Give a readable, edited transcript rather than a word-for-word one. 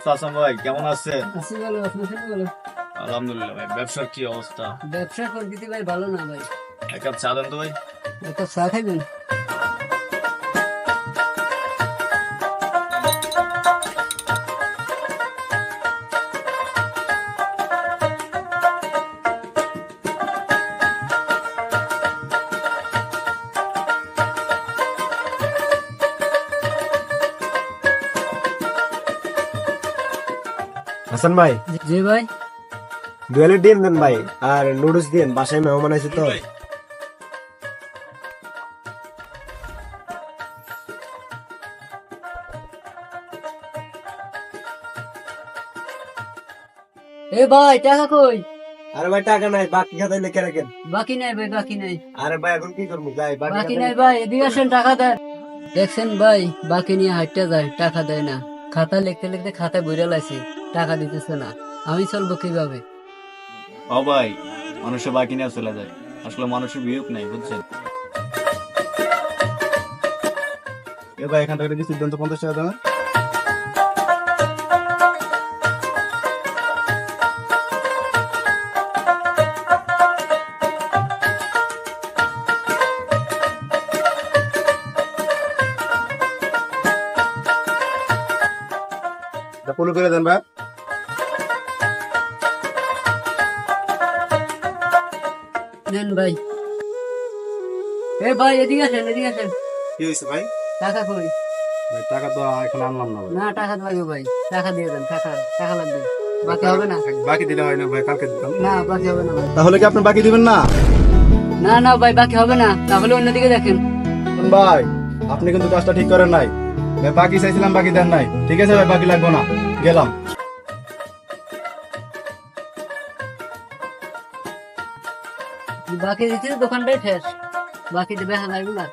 অবস্থা আছেন ভাই? কেমন আছেন? আছি ভালো, আপনি কেমন ভালো? আলহামদুলিল্লাহ ভাই। ব্যবসার কি অবস্থা? ব্যবসা পরিস্থিতি ভাই ভালো না ভাই। এক কাপ চা দেন তো ভাই। একটা চা খাইবেন? হাসান ভাই, জি ভাই। দুয়ালে ডিম দেন ভাই, আর নুডলস দিন, বাসায় মেহমান আছে তো। এ ভাই টাকা কই? আরে ভাই টাকা নাই, বাকি খাতায় লিখে রাখেন। বাকি নাই ভাই, বাকি নাই। আরে ভাই এখন কি করবো, যাই বাকি বাকি খাতায় নাই ভাই, এদিকে আসেন, টাকা দেন। দেখছেন ভাই, বাকি নিয়ে হাঁটতে যায়, টাকা দেয় না। খাতা লিখতে লিখতে খাতায় বইরা লাইছি, টাকা দিতেছে না। আমি চলবো কিভাবে? ও ভাই, মানুষের বাকি নিয়ে চলে যায়। আসলে মানুষের বিয়োগ নাই, বুঝছেন? এ ভাই, এখান থেকে সিদ্ধান্ত 50 টাকা দেন। ফুল করে দেন ভাই। নেন ভাই। এ ভাই এদিকে আসেন, এদিকে আসেন। কি হয়েছে ভাই? টাকা কই? ভাই টাকা তো এখন আনলাম না ভাই। না টাকা লাগবে ভাই, টাকা দিয়ে দেন, টাকা টাকা লাগবে। বাকি হবে না? বাকি দিলে হয় না ভাই, কালকে দিতাম। না বাকি হবে না ভাই। তাহলে কি আপনি বাকি দিবেন না? না না ভাই, বাকি হবে না, তাহলে অন্যদিকে দেখেন। ভাই, আপনি কিন্তু কাজটা ঠিক করেন নাই ভাই। বাকি চাইছিলাম, বাকি দেন নাই। ঠিক আছে ভাই, বাকি লাগবে না, গেলাম। বাকি দিচ্ছি, দোকানটাই শেষ। বাকি দেবে, হ্যাঁ লাগবে না।